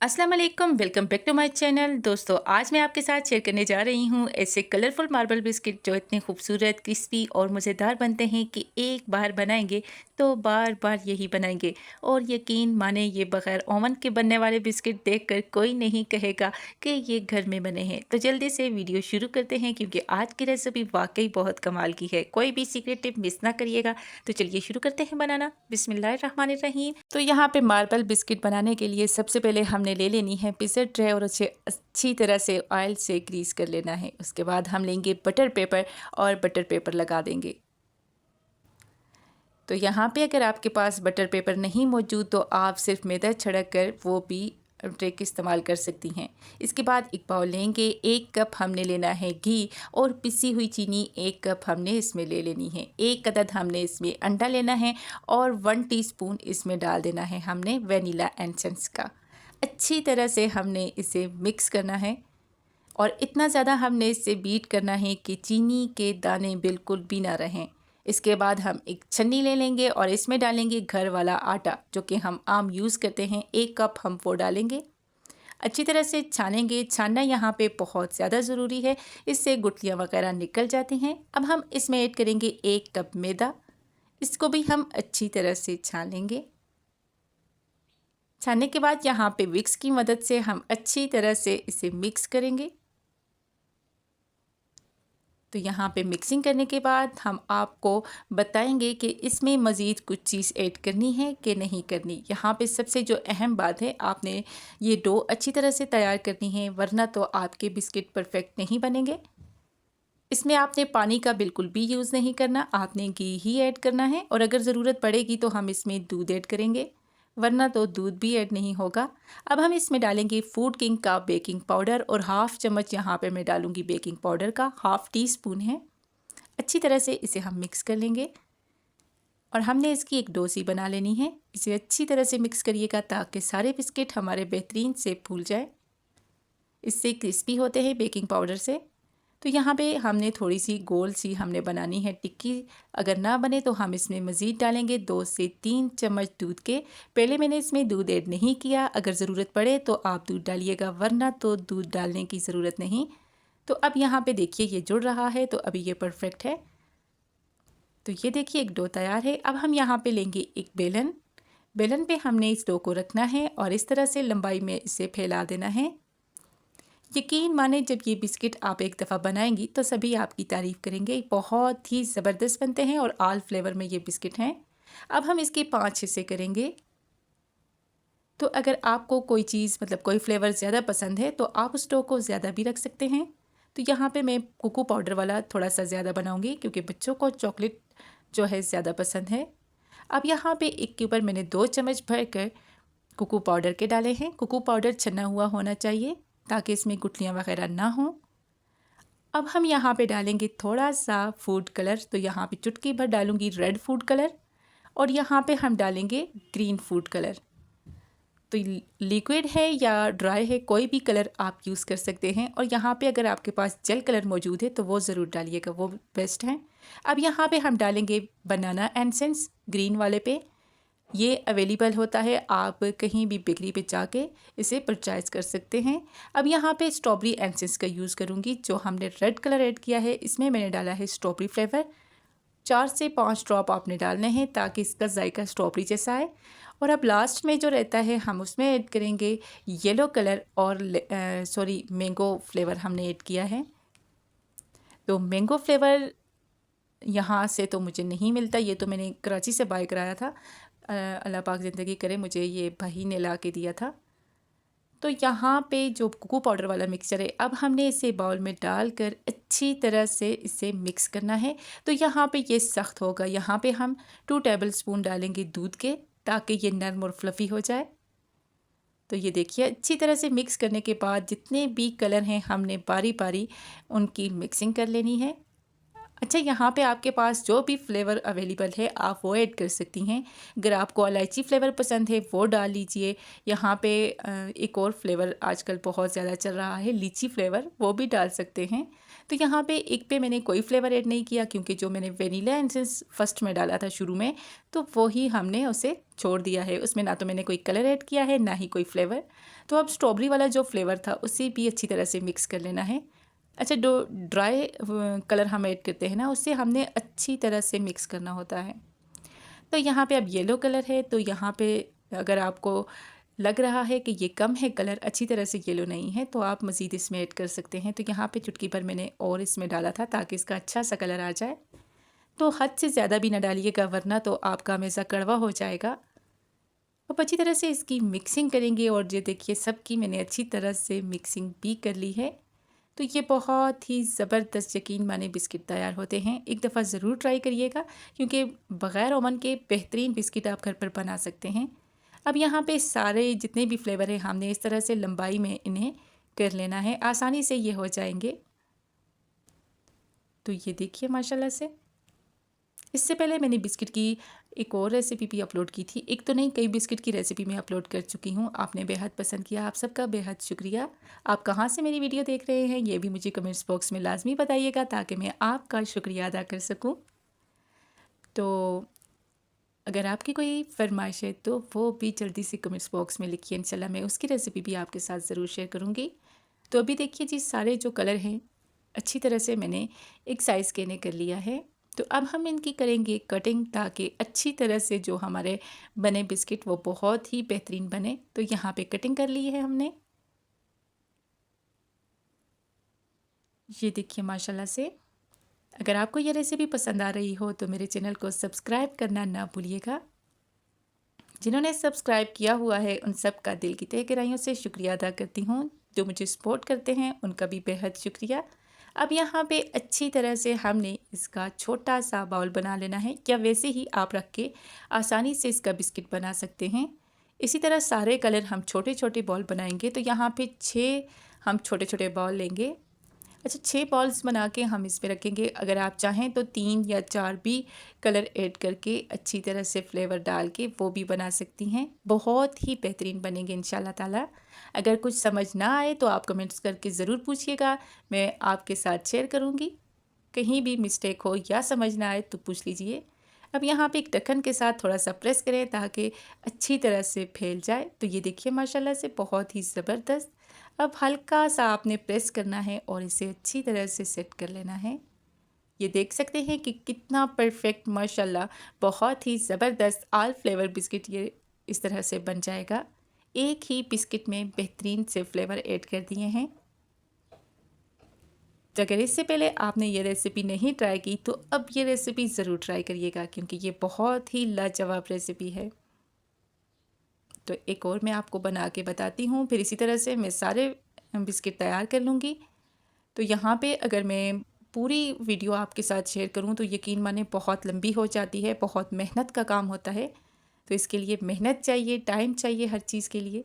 अस्सलाम वालेकुम, welcome back to my channel. दोस्तों, आज मैं आपके साथ शेयर करने जा रही हूँ ऐसे कलरफुल मार्बल बिस्किट जो इतने खूबसूरत, क्रिस्पी और मज़ेदार बनते हैं कि एक बार बनाएंगे तो बार बार यही बनाएंगे। और यकीन माने, ये बग़ैर ओवन के बनने वाले बिस्किट देखकर कोई नहीं कहेगा कि ये घर में बने हैं। तो जल्दी से वीडियो शुरू करते हैं क्योंकि आज की रेसिपी वाकई बहुत कमाल की है। कोई भी सीक्रेट टिप मिस ना करिएगा। तो चलिए शुरू करते हैं बनाना। बिस्मिल्लाहिर्रहमानिर्रहीम। तो यहाँ पे मार्बल बिस्किट बनाने के लिए सबसे पहले हमने ले लेनी है पिज़्ज़ा ट्रे और उसे अच्छी तरह से ऑयल से ग्रीस कर लेना है। उसके बाद हम लेंगे बटर पेपर और बटर पेपर लगा देंगे। तो यहाँ पे अगर आपके पास बटर पेपर नहीं मौजूद तो आप सिर्फ मैदा छिड़क कर वो भी ट्रिक इस्तेमाल कर सकती हैं। इसके बाद एक बाउल लेंगे, 1 कप हमने लेना है घी और पिसी हुई चीनी 1 कप हमने इसमें ले लेनी है। 1 अदद हमने इसमें अंडा लेना है और 1 टीस्पून इसमें डाल देना है हमने वेनिला एसेंस का। अच्छी तरह से हमने इसे मिक्स करना है और इतना ज़्यादा हमने इसे बीट करना है कि चीनी के दाने बिल्कुल भी ना रहें। इसके बाद हम एक छन्नी ले लेंगे और इसमें डालेंगे घर वाला आटा जो कि हम आम यूज़ करते हैं। 1 कप हम वो डालेंगे। अच्छी तरह से छानेंगे। छानना यहाँ पे बहुत ज़्यादा ज़रूरी है, इससे गुठलियाँ वगैरह निकल जाती हैं। अब हम इसमें ऐड करेंगे 1 कप मैदा। इसको भी हम अच्छी तरह से छान लेंगे। छानने के बाद यहाँ पे विक्स की मदद से हम अच्छी तरह से इसे मिक्स करेंगे। तो यहाँ पे मिक्सिंग करने के बाद हम आपको बताएंगे कि इसमें मज़ीद कुछ चीज़ ऐड करनी है कि नहीं करनी। यहाँ पे सबसे जो अहम बात है, आपने ये डो अच्छी तरह से तैयार करनी है, वरना तो आपके बिस्किट परफेक्ट नहीं बनेंगे। इसमें आपने पानी का बिल्कुल भी यूज़ नहीं करना, आपने घी ही ऐड करना है और अगर ज़रूरत पड़ेगी तो हम इसमें दूध ऐड करेंगे, वरना तो दूध भी ऐड नहीं होगा। अब हम इसमें डालेंगे फूड किंग का बेकिंग पाउडर और हाफ़ चम्मच यहाँ पे मैं डालूँगी बेकिंग पाउडर का, हाफ़ टी स्पून है। अच्छी तरह से इसे हम मिक्स कर लेंगे और हमने इसकी एक डो सी बना लेनी है। इसे अच्छी तरह से मिक्स करिएगा ताकि सारे बिस्किट हमारे बेहतरीन से फूल जाए। इससे क्रिस्पी होते हैं बेकिंग पाउडर से। तो यहाँ पे हमने थोड़ी सी गोल सी हमने बनानी है टिक्की। अगर ना बने तो हम इसमें मज़ीद डालेंगे 2 से 3 चम्मच दूध के। पहले मैंने इसमें दूध ऐड नहीं किया, अगर ज़रूरत पड़े तो आप दूध डालिएगा, वरना तो दूध डालने की ज़रूरत नहीं। तो अब यहाँ पे देखिए ये जुड़ रहा है, तो अभी ये परफेक्ट है। तो ये देखिए एक डो तैयार है। अब हम यहाँ पे लेंगे एक बेलन। बेलन पे हमने इस डो को रखना है और इस तरह से लंबाई में इसे फैला देना है। यकीन माने, जब ये बिस्किट आप एक दफ़ा बनाएंगी तो सभी आपकी तारीफ़ करेंगे। बहुत ही ज़बरदस्त बनते हैं और ऑल फ्लेवर में ये बिस्किट हैं। अब हम इसके 5 हिस्से करेंगे। तो अगर आपको कोई चीज़ मतलब कोई फ्लेवर ज़्यादा पसंद है तो आप उस डो को ज़्यादा भी रख सकते हैं। तो यहाँ पे मैं कोको पाउडर वाला थोड़ा सा ज़्यादा बनाऊँगी क्योंकि बच्चों को चॉकलेट जो है ज़्यादा पसंद है। अब यहाँ पे एक के ऊपर मैंने 2 चम्मच भर कर कोको पाउडर के डाले हैं। कोको पाउडर छना हुआ होना चाहिए ताकि इसमें गुठलियाँ वगैरह ना हों। अब हम यहाँ पे डालेंगे थोड़ा सा फूड कलर। तो यहाँ पे चुटकी भर डालूँगी रेड फूड कलर और यहाँ पे हम डालेंगे ग्रीन फूड कलर। तो लिक्विड है या ड्राई है, कोई भी कलर आप यूज़ कर सकते हैं। और यहाँ पे अगर आपके पास जेल कलर मौजूद है तो वो ज़रूर डालिएगा, वो बेस्ट है। अब यहाँ पे हम डालेंगे बनाना एसेंस ग्रीन वाले पे। ये अवेलेबल होता है, आप कहीं भी बेकरी पे जाके इसे परचेज कर सकते हैं। अब यहाँ पे स्ट्रॉबेरी एसेंस का यूज़ करूँगी। जो हमने रेड कलर ऐड किया है इसमें मैंने डाला है स्ट्रॉबेरी फ्लेवर। 4 से 5 ड्रॉप आपने डालने हैं ताकि इसका जायका स्ट्रॉबेरी जैसा आए। और अब लास्ट में जो रहता है हम उसमें ऐड करेंगे येलो कलर और मैंगो फ्लेवर हमने ऐड किया है। तो मैंगो फ्लेवर यहाँ से तो मुझे नहीं मिलता, ये तो मैंने कराची से बाय कराया था। अल्लाह पाक ज़िंदगी करे, मुझे ये भाई ने ला के दिया था। तो यहाँ पे जो कोको पाउडर वाला मिक्सचर है, अब हमने इसे बाउल में डालकर अच्छी तरह से इसे मिक्स करना है। तो यहाँ पे ये सख्त होगा। यहाँ पे हम 2 टेबलस्पून डालेंगे दूध के ताकि ये नरम और फ्लफ़ी हो जाए। तो ये देखिए अच्छी तरह से मिक्स करने के बाद जितने भी कलर हैं हमने बारी बारी उनकी मिक्सिंग कर लेनी है। अच्छा, यहाँ पे आपके पास जो भी फ्लेवर अवेलेबल है आप वो ऐड कर सकती हैं। अगर आपको इलायची फ्लेवर पसंद है वो डाल लीजिए। यहाँ पे एक और फ्लेवर आजकल बहुत ज़्यादा चल रहा है लीची फ्लेवर, वो भी डाल सकते हैं। तो यहाँ पे एक पे मैंने कोई फ्लेवर ऐड नहीं किया क्योंकि जो मैंने वेनिला एसेंस फर्स्ट में डाला था शुरू में, तो वो ही हमने उसे छोड़ दिया है। उसमें ना तो मैंने कोई कलर ऐड किया है ना ही कोई फ्लेवर। तो अब स्ट्रॉबेरी वाला जो फ्लेवर था उसे भी अच्छी तरह से मिक्स कर लेना है। अच्छा, जो ड्राई कलर हम ऐड करते हैं ना, उससे हमने अच्छी तरह से मिक्स करना होता है। तो यहाँ पे अब येलो कलर है, तो यहाँ पे अगर आपको लग रहा है कि ये कम है कलर, अच्छी तरह से येलो नहीं है, तो आप मज़ीद इसमें ऐड कर सकते हैं। तो यहाँ पे चुटकी भर मैंने और इसमें डाला था ताकि इसका अच्छा सा कलर आ जाए। तो हद से ज़्यादा भी ना डालिएगा वरना तो आपका हमेशा कड़वा हो जाएगा। अब अच्छी तरह से इसकी मिक्सिंग करेंगे और ये देखिए सबकी मैंने अच्छी तरह से मिक्सिंग भी कर ली है। तो ये बहुत ही ज़बरदस्त यकीन माने बिस्किट तैयार होते हैं। एक दफ़ा ज़रूर ट्राई करिएगा क्योंकि बग़ैर ओवन के बेहतरीन बिस्किट आप घर पर बना सकते हैं। अब यहाँ पे सारे जितने भी फ्लेवर हैं हमने इस तरह से लंबाई में इन्हें कर लेना है, आसानी से ये हो जाएंगे। तो ये देखिए माशाल्लाह से। इससे पहले मैंने बिस्किट की एक और रेसिपी भी अपलोड की थी। एक तो नहीं, कई बिस्किट की रेसिपी मैं अपलोड कर चुकी हूँ। आपने बेहद पसंद किया, आप सबका बेहद शुक्रिया। आप कहाँ से मेरी वीडियो देख रहे हैं ये भी मुझे कमेंट्स बॉक्स में लाजमी बताइएगा ताकि मैं आपका शुक्रिया अदा कर सकूँ। तो अगर आपकी कोई फरमाइश है तो वो भी जल्दी से कमेंट्स बॉक्स में लिखिए, इंशाल्लाह मैं उसकी रेसिपी भी आपके साथ ज़रूर शेयर करूँगी। तो अभी देखिए जी, सारे जो कलर हैं अच्छी तरह से मैंने एक साइज़ के ने कर लिया है। तो अब हम इनकी करेंगे कटिंग ताकि अच्छी तरह से जो हमारे बने बिस्किट वो बहुत ही बेहतरीन बने। तो यहाँ पे कटिंग कर ली है हमने। ये देखिए माशाल्लाह से। अगर आपको ये रेसिपी पसंद आ रही हो तो मेरे चैनल को सब्सक्राइब करना ना भूलिएगा। जिन्होंने सब्सक्राइब किया हुआ है उन सब का दिल की तहे गहराइयों से शुक्रिया अदा करती हूँ। जो मुझे सपोर्ट करते हैं उनका भी बेहद शुक्रिया। अब यहाँ पे अच्छी तरह से हमने इसका छोटा सा बाउल बना लेना है, या वैसे ही आप रख के आसानी से इसका बिस्किट बना सकते हैं। इसी तरह सारे कलर हम छोटे छोटे बॉल बनाएंगे। तो यहाँ पे 6 हम छोटे छोटे बॉल लेंगे। अच्छा, 6 बॉल्स बना के हम इसमें रखेंगे। अगर आप चाहें तो 3 या 4 भी कलर ऐड करके अच्छी तरह से फ्लेवर डाल के वो भी बना सकती हैं। बहुत ही बेहतरीन बनेंगे इंशाल्लाह ताला। अगर कुछ समझ ना आए तो आप कमेंट्स करके ज़रूर पूछिएगा, मैं आपके साथ शेयर करूँगी। कहीं भी मिस्टेक हो या समझ ना आए तो पूछ लीजिए। अब यहाँ पे एक ढक्कन के साथ थोड़ा सा प्रेस करें ताकि अच्छी तरह से फैल जाए। तो ये देखिए माशाल्लाह से बहुत ही ज़बरदस्त। अब हल्का सा आपने प्रेस करना है और इसे अच्छी तरह से सेट कर लेना है। ये देख सकते हैं कि कितना परफेक्ट माशाल्लाह, बहुत ही ज़बरदस्त आल फ्लेवर बिस्किट ये इस तरह से बन जाएगा। एक ही बिस्किट में बेहतरीन से फ्लेवर ऐड कर दिए हैं। तो अगर इससे पहले आपने ये रेसिपी नहीं ट्राई की तो अब ये रेसिपी ज़रूर ट्राई करिएगा क्योंकि ये बहुत ही लाजवाब रेसिपी है। तो एक और मैं आपको बना के बताती हूँ, फिर इसी तरह से मैं सारे बिस्किट तैयार कर लूँगी। तो यहाँ पे अगर मैं पूरी वीडियो आपके साथ शेयर करूँ तो यकीन माने बहुत लंबी हो जाती है, बहुत मेहनत का काम होता है। तो इसके लिए मेहनत चाहिए, टाइम चाहिए हर चीज़ के लिए।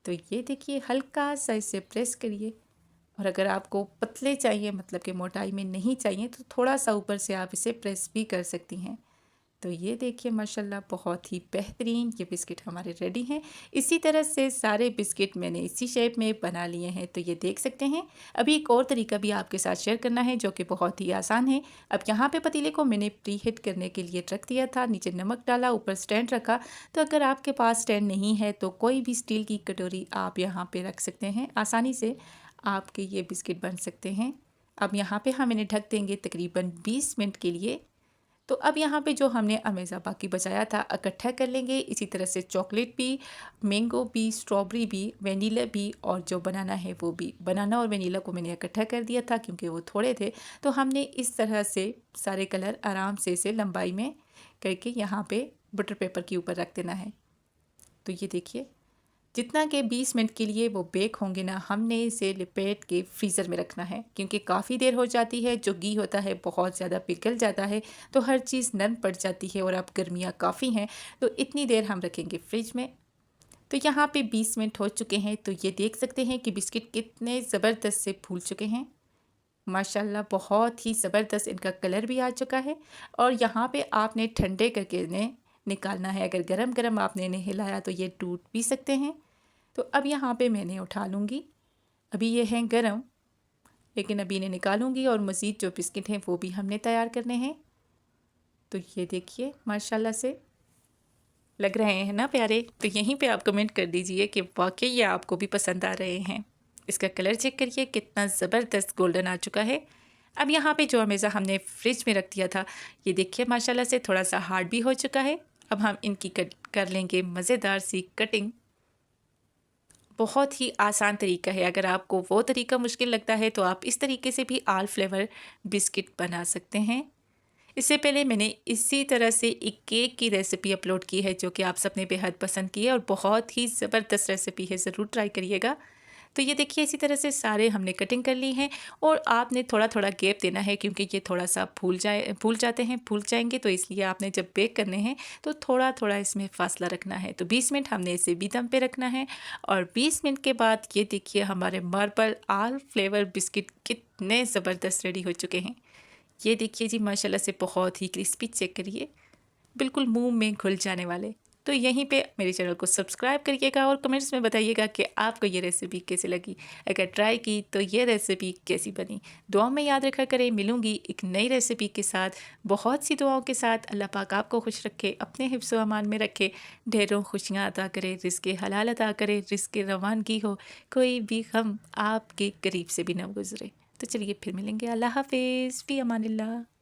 तो ये देखिए हल्का सा इसे प्रेस करिए, और अगर आपको पतले चाहिए मतलब कि मोटाई में नहीं चाहिए तो थोड़ा सा ऊपर से आप इसे प्रेस भी कर सकती हैं। तो ये देखिए माशाल्लाह बहुत ही बेहतरीन ये बिस्किट हमारे रेडी हैं। इसी तरह से सारे बिस्किट मैंने इसी शेप में बना लिए हैं। तो ये देख सकते हैं। अभी एक और तरीका भी आपके साथ शेयर करना है जो कि बहुत ही आसान है। अब यहाँ पे पतीले को मैंने प्री हीट करने के लिए रख दिया था, नीचे नमक डाला, ऊपर स्टैंड रखा। तो अगर आपके पास स्टैंड नहीं है तो कोई भी स्टील की कटोरी आप यहाँ पर रख सकते हैं, आसानी से आपके ये बिस्किट बन सकते हैं। अब यहाँ पे हम इन्हें ढक देंगे तकरीबन 20 मिनट के लिए। तो अब यहाँ पे जो हमने अमेज़ा बाकी बचाया था इकट्ठा कर लेंगे। इसी तरह से चॉकलेट भी, मैंगो भी, स्ट्रॉबेरी भी, वेनिला भी, और जो बनाना है वो भी। बनाना और वेनिला को मैंने इकट्ठा कर दिया था क्योंकि वो थोड़े थे। तो हमने इस तरह से सारे कलर आराम से इसे लंबाई में करके यहाँ पे बटर पेपर के ऊपर रख देना है। तो ये देखिए जितना कि 20 मिनट के लिए वो बेक होंगे ना, हमने इसे लपेट के फ्रीज़र में रखना है क्योंकि काफ़ी देर हो जाती है। जो घी होता है बहुत ज़्यादा पिघल जाता है तो हर चीज़ नरम पड़ जाती है, और अब गर्मियाँ काफ़ी हैं तो इतनी देर हम रखेंगे फ्रिज में। तो यहाँ पे 20 मिनट हो चुके हैं। तो ये देख सकते हैं कि बिस्किट कितने ज़बरदस्त से फूल चुके हैं माशाल्लाह। बहुत ही ज़बरदस्त इनका कलर भी आ चुका है। और यहाँ पे आपने ठंडे करके इन्हें निकालना है। अगर गरम गरम आपने इन्हें हिलाया तो ये टूट भी सकते हैं। तो अब यहाँ पे मैंने उठा लूँगी। अभी ये हैं गरम, लेकिन अभी इन्हें निकालूंगी और मज़ीद जो बिस्किट हैं वो भी हमने तैयार करने हैं। तो ये देखिए माशाल्लाह से लग रहे हैं ना प्यारे। तो यहीं पे आप कमेंट कर दीजिए कि वाकई ये आपको भी पसंद आ रहे हैं। इसका कलर चेक करिए कितना ज़बरदस्त गोल्डन आ चुका है। अब यहाँ पे जो हमेशा हमने फ्रिज में रख दिया था, ये देखिए माशाल्लाह से थोड़ा सा हार्ड भी हो चुका है। अब हम इनकी कर लेंगे मज़ेदार सी कटिंग। बहुत ही आसान तरीका है। अगर आपको वो तरीका मुश्किल लगता है तो आप इस तरीके से भी आल फ्लेवर बिस्किट बना सकते हैं। इससे पहले मैंने इसी तरह से एक केक की रेसिपी अपलोड की है जो कि आप सबने बेहद पसंद की है और बहुत ही ज़बरदस्त रेसिपी है, ज़रूर ट्राई करिएगा। तो ये देखिए इसी तरह से सारे हमने कटिंग कर ली हैं और आपने थोड़ा थोड़ा गैप देना है क्योंकि ये थोड़ा सा भूल जाएंगे, तो इसलिए आपने जब बेक करने हैं तो थोड़ा थोड़ा इसमें फासला रखना है। तो 20 मिनट हमने इसे भी दम पे रखना है और 20 मिनट के बाद ये देखिए हमारे मार्बल आल फ्लेवर बिस्किट कितने ज़बरदस्त रेडी हो चुके हैं। ये देखिए जी माशाल्लाह से बहुत ही क्रिस्पी, चेक करिए बिल्कुल मुंह में घुल जाने वाले। तो यहीं पे मेरे चैनल को सब्सक्राइब करिएगा और कमेंट्स में बताइएगा कि आपको ये रेसिपी कैसी लगी। अगर ट्राई की तो ये रेसिपी कैसी बनी। दुआ में याद रखा करें, मिलूंगी एक नई रेसिपी के साथ, बहुत सी दुआओं के साथ। अल्लाह पाक आपको खुश रखे, अपने हिफ्ज़ व अमान में रखे, ढेरों खुशियाँ अता करे, रिज़्क़ हलाल अता करे, रिज़्क़ रवानगी हो, कोई भी गम आपके करीब से भी न गुजरे। तो चलिए फिर मिलेंगे। अल्लाह हाफ़िज़, फ़ी अमानिल्लाह।